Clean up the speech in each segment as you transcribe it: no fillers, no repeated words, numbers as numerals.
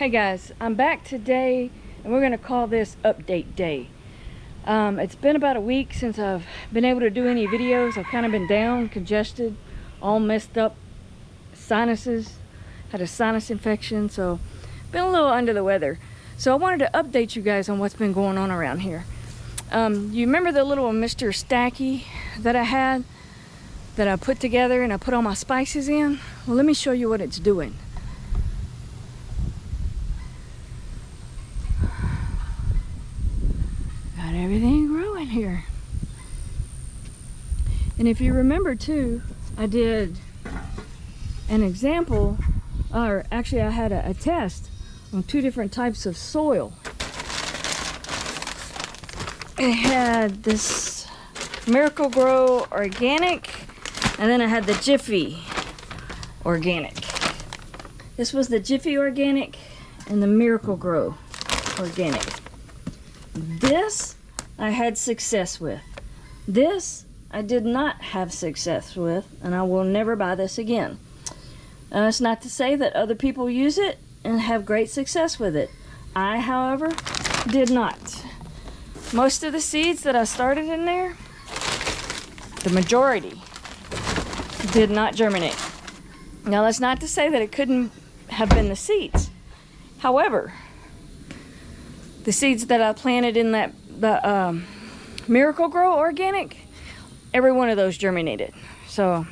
Hey guys, I'm back today and we're going to call this update day. It's been about a week since I've been able to do any videos. I've kind of been down, congested, all messed up, sinuses, had a sinus infection, so been a little under the weather. So I wanted to update you guys on what's been going on around here. You remember the little Mr. Stacky that I had, that I put together and I put all my spices in? Well, let me show you what it's doing. Got everything growing here. And if you remember too, I did an example, or actually I had a test on 2 different types of soil. I had this Miracle Grow organic, and then I had the Jiffy organic. This was the Jiffy organic and the Miracle Grow organic. This I had success with. This I did not have success with, and I will never buy this again. It's not to say that other people use it and have great success with it. I, however, did not. Most of the seeds that I started in there, the majority, did not germinate. Now that's not to say that it couldn't have been the seeds. However, the seeds that I planted in the Miracle Grow organic, every one of those germinated. So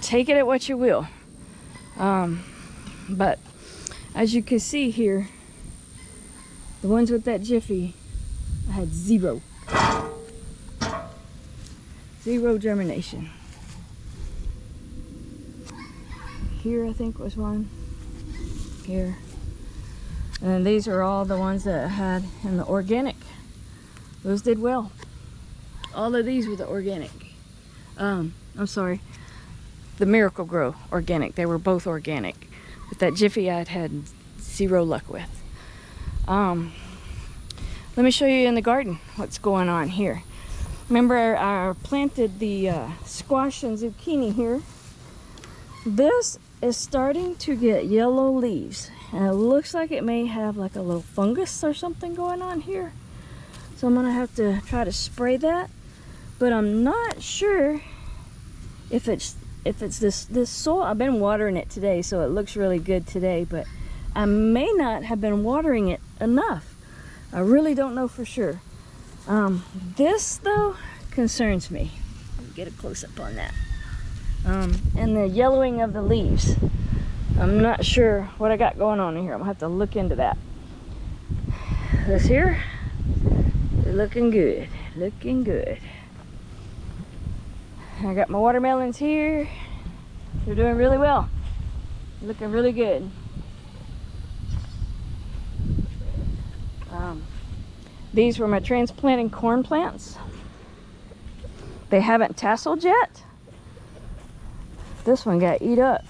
take it at what you will. But as you can see here, the ones with that Jiffy, I had zero germination. Here I think was one. Here. And these are all the ones that I had in the organic. Those did well. All of these were the organic. I'm sorry, the Miracle Grow organic. They were both organic. But that Jiffy I'd had zero luck with. Let me show you in the garden what's going on here. Remember I planted the squash and zucchini here. This is starting to get yellow leaves. And it looks like it may have like a little fungus or something going on here. So I'm gonna have to try to spray that. But I'm not sure if it's this soil. I've been watering it today, so it looks really good today, but I may not have been watering it enough. I really don't know for sure. This though concerns me. Let me get a close-up on that. And the yellowing of the leaves. I'm not sure what I got going on in here. I'm gonna have to look into that. This here is looking good. Looking good. I got my watermelons here. They're doing really well. Looking really good. These were my transplanting corn plants. They haven't tasseled yet. This one got eat up,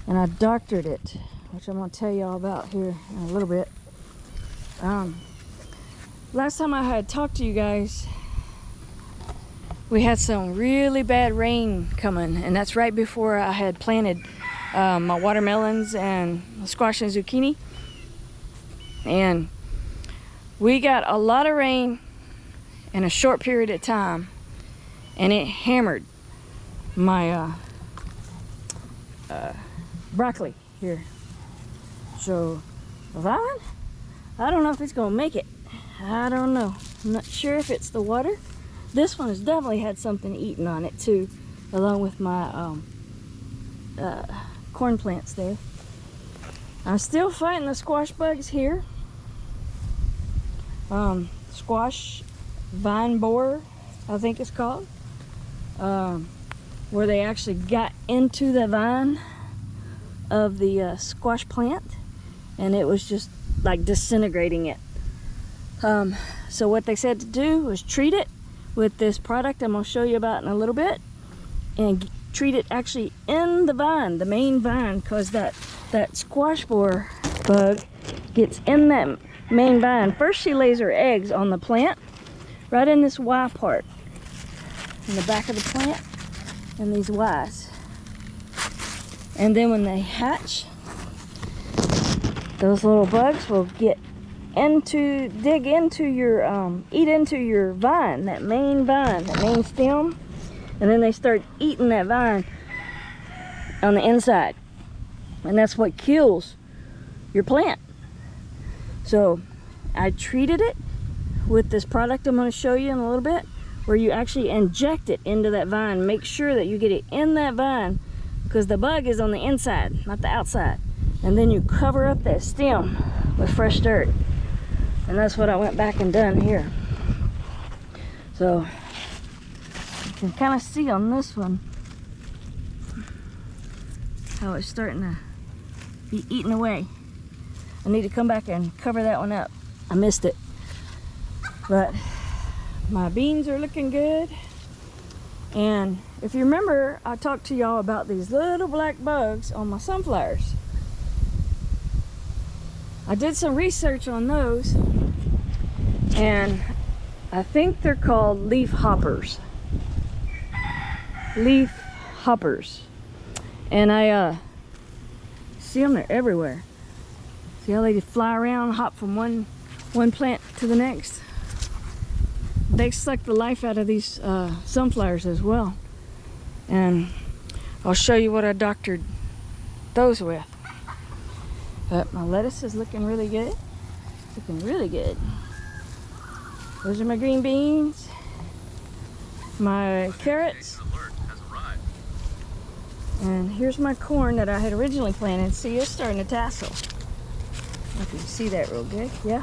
and I doctored it, which I'm going to tell you all about here in a little bit. Last time I had talked to you guys, we had some really bad rain coming, and that's right before I had planted my watermelons and squash and zucchini. And we got a lot of rain in a short period of time, and it hammered my broccoli here. So that one, I don't know if it's gonna make it. I don't know. I'm not sure if it's the water. This one has definitely had something eaten on it too, along with my corn plants there. I'm still fighting the squash bugs here. Squash vine borer, I think it's called. Where they actually got into the vine of the squash plant, and it was just like disintegrating it. So what they said to do was treat it with this product I'm going to show you about in a little bit, and treat it actually in the vine, the main vine, because that squash borer bug gets in that main vine. First she lays her eggs on the plant, right in this Y part, in the back of the plant, in these Ys. And then when they hatch, those little bugs will dig into your, eat into your vine, that main stem, and then they start eating that vine on the inside, and that's what kills your plant. So I treated it with this product I'm going to show you in a little bit, where you actually inject it into that vine. Make sure that you get it in that vine, because the bug is on the inside, not the outside. And then you cover up that stem with fresh dirt. And that's what I went back and done here. So you can kind of see on this one how it's starting to be eaten away. I need to come back and cover that one up. I missed it. But my beans are looking good. And if you remember, I talked to y'all about these little black bugs on my sunflowers. I did some research on those, and I think they're called leaf hoppers. Leaf hoppers. And I see them, they're everywhere. See how they fly around, hop from one plant to the next? They suck the life out of these sunflowers as well. And I'll show you what I doctored those with. But my lettuce is looking really good. Looking really good. Those are my green beans. My carrots. And here's my corn that I had originally planted. See, it's starting to tassel. I don't know if you can see that real good. Yeah.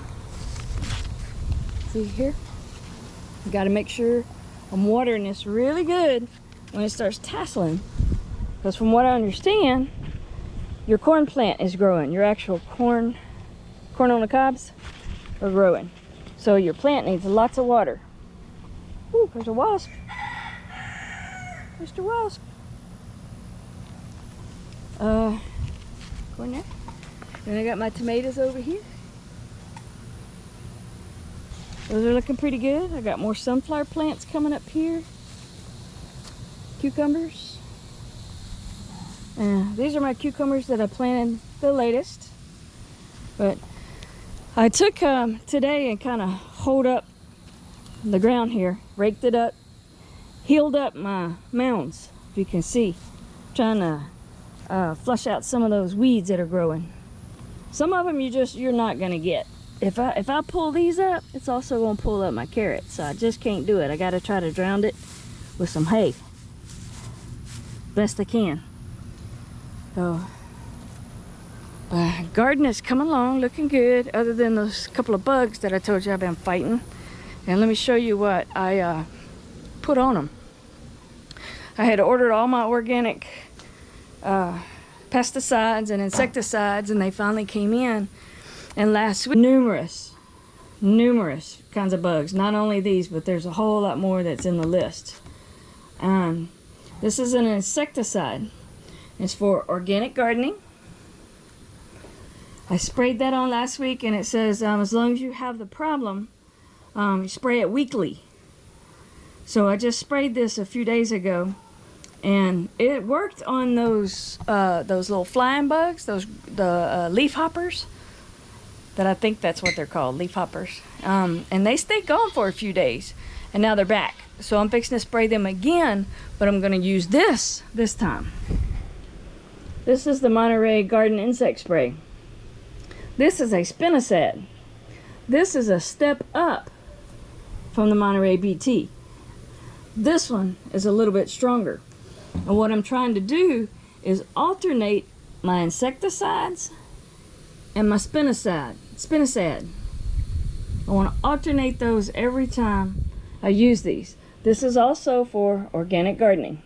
See here? You got to make sure I'm watering this really good when it starts tasseling. Because from what I understand, your corn plant is growing. Your actual corn on the cobs are growing. So your plant needs lots of water. Ooh, there's a wasp. Mr. Wasp. Corn there. Then I got my tomatoes over here. Those are looking pretty good. I got more sunflower plants coming up here. Cucumbers. These are my cucumbers that I planted the latest. But I took today and kind of hoed up the ground here, raked it up, healed up my mounds, if you can see. Trying to flush out some of those weeds that are growing. Some of them you're not gonna get. If I pull these up, it's also gonna pull up my carrots. So I just can't do it. I gotta try to drown it with some hay. Best I can. So, garden is coming along, looking good, other than those couple of bugs that I told you I've been fighting. And let me show you what I put on them. I had ordered all my organic pesticides and insecticides, and they finally came in. And last week, numerous kinds of bugs. Not only these, but there's a whole lot more that's in the list. This is an insecticide. It's for organic gardening. I sprayed that on last week, and it says as long as you have the problem, you spray it weekly. So I just sprayed this a few days ago, and it worked on those little flying bugs, the leaf hoppers. That I think that's what they're called, leaf hoppers. And they stayed gone for a few days, and now they're back. So I'm fixing to spray them again, but I'm going to use this time. This is the Monterey Garden Insect Spray. This is a spinosad. This is a step up from the Monterey BT. This one is a little bit stronger. And what I'm trying to do is alternate my insecticides and my spinosad. I want to alternate those every time I use these. This is also for organic gardening.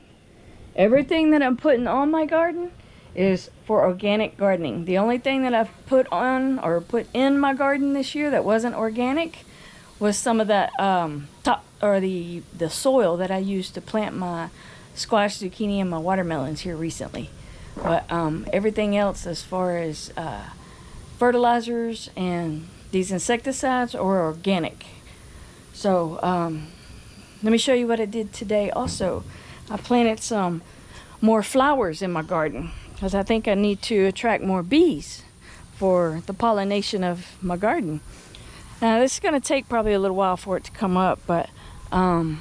Everything that I'm putting on my garden is for organic gardening. The only thing that I've put on or put in my garden this year that wasn't organic was some of that the soil that I used to plant my squash, zucchini, and my watermelons here recently. But everything else, as far as fertilizers and these insecticides, are organic. So let me show you what I did today also. I planted some more flowers in my garden because I think I need to attract more bees for the pollination of my garden. Now this is going to take probably a little while for it to come up, but I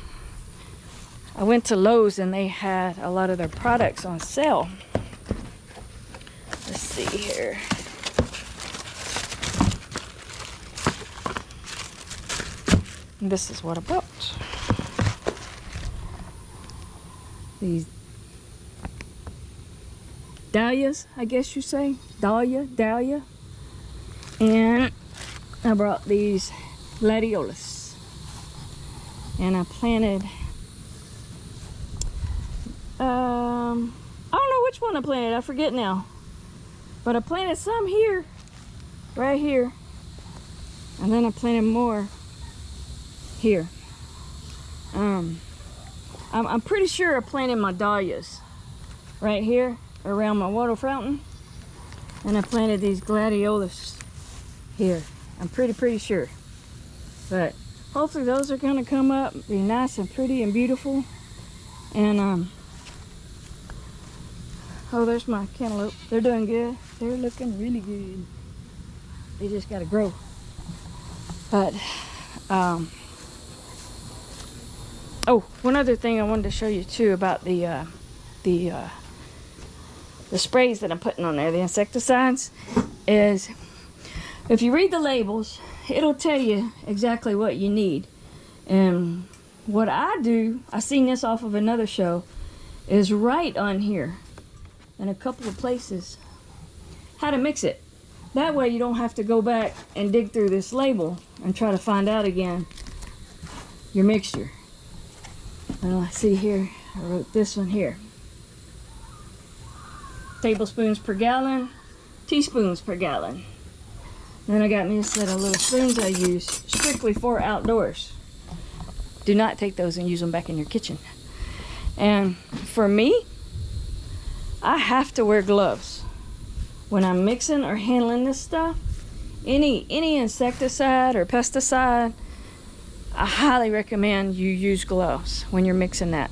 went to Lowe's and they had a lot of their products on sale. Let's see here. And this is what I bought. These dahlias, I guess you say. Dahlia. And I brought these gladiolus. And I planted, I don't know which one I planted, I forget now. But I planted some here, right here. And then I planted more here. I'm pretty sure I planted my dahlias right here around my water fountain, and I planted these gladiolus here. I'm pretty sure, but hopefully those are gonna come up, be nice and pretty and beautiful. And oh, there's my cantaloupe. They're doing good. They're looking really good. They just gotta grow. But oh, one other thing I wanted to show you too about the sprays that I'm putting on there, the insecticides, is if you read the labels, it'll tell you exactly what you need. And what I do, I seen this off of another show, is write on here in a couple of places how to mix it. That way you don't have to go back and dig through this label and try to find out again your mixture. Well, I see here, I wrote this one here. Tablespoons per gallon, teaspoons per gallon. Then I got me a set of little spoons I use strictly for outdoors. Do not take those and use them back in your kitchen. And for me, I have to wear gloves when I'm mixing or handling this stuff. Any insecticide or pesticide, I highly recommend you use gloves when you're mixing that.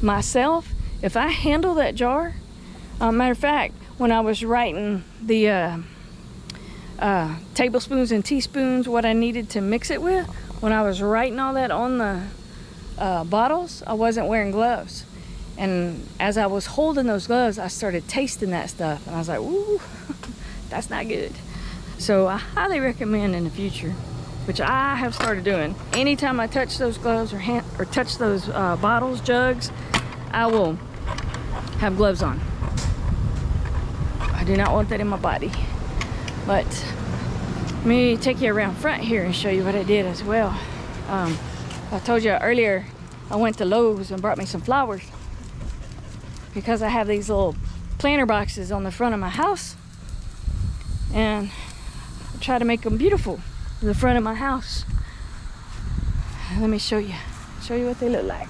Myself, if I handle that jar, matter of fact, when I was writing the tablespoons and teaspoons, what I needed to mix it with, when I was writing all that on the bottles, I wasn't wearing gloves. And as I was holding those gloves, I started tasting that stuff, and I was like, ooh, that's not good. So I highly recommend in the future, which I have started doing, anytime I touch those gloves or touch those bottles, jugs, I will have gloves on. I do not want that in my body. But let me take you around front here and show you what I did as well. I told you earlier I went to Lowe's and brought me some flowers because I have these little planter boxes on the front of my house, and I try to make them beautiful in the front of my house. Let me show you what they look like.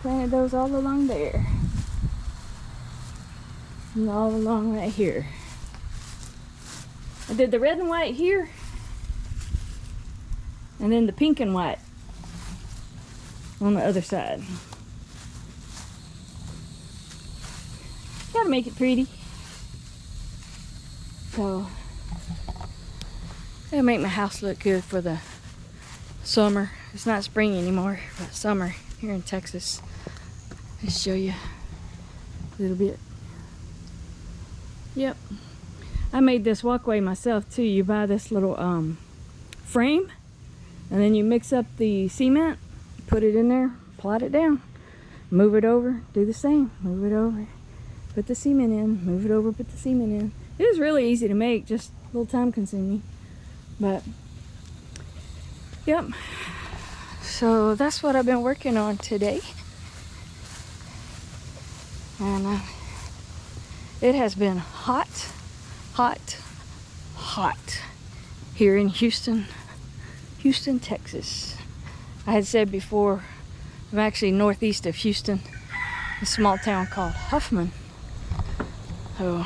Planted those all along there and all along right here. I did the red and white here, and then the pink and white on the other side. Gotta make it pretty. So it'll make my house look good for the summer. It's not spring anymore, but summer here in Texas. Let's show you a little bit. Yep, I made this walkway myself too. You buy this little frame, and then you mix up the cement, put it in there, plot it down, move it over, do the same, move it over, put the cement in, move it over, put the cement in. It is really easy to make, just a little time consuming, but yep. So that's what I've been working on today. And it has been hot here in Houston, Texas. I had said before, I'm actually northeast of Houston, a small town called Huffman. So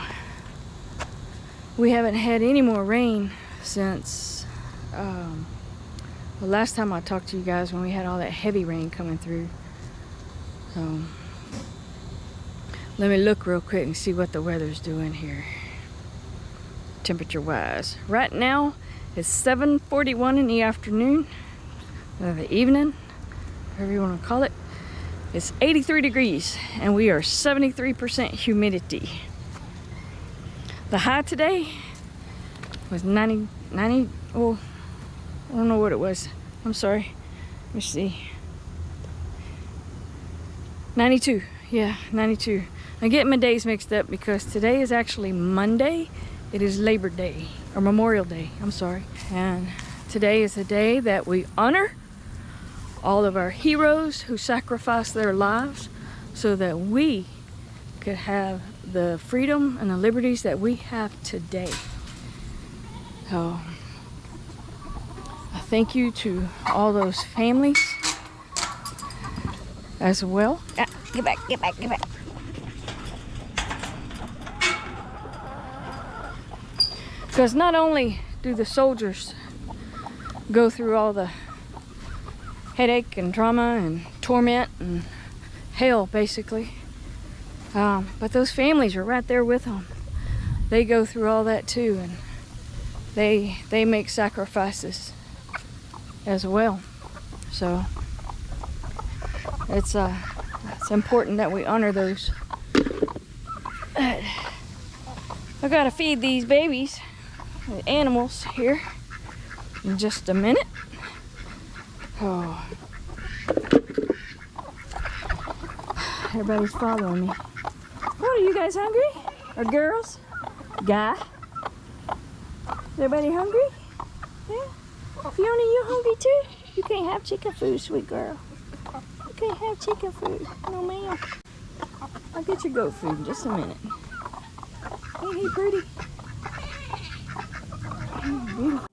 we haven't had any more rain since the last time I talked to you guys, when we had all that heavy rain coming through. Let me look real quick and see what the weather's doing here, temperature wise. Right now it's 7:41 in the afternoon, the evening, whatever you want to call it. It's 83 degrees and we are 73% humidity. The high today was 90, oh, I don't know what it was. I'm sorry. Let me see. 92, yeah, 92. I get my days mixed up because today is actually Monday. It is Labor Day, or Memorial Day, I'm sorry. And today is a day that we honor all of our heroes who sacrificed their lives so that we could have the freedom and the liberties that we have today. So, I thank you to all those families as well. Ah, get back, get back, get back. Because not only do the soldiers go through all the headache and trauma and torment and hell, basically, but those families are right there with them. They go through all that too, and they make sacrifices as well. So it's important that we honor those. I gotta feed these babies, the animals here, in just a minute. Oh, everybody's following me. What, are you guys hungry? Or girls? Guy? Is everybody hungry? Yeah? Fiona, you hungry too? You can't have chicken food, sweet girl. You can't have chicken food. No, ma'am. I'll get your goat food in just a minute. Ain't he pretty? Oh, beautiful.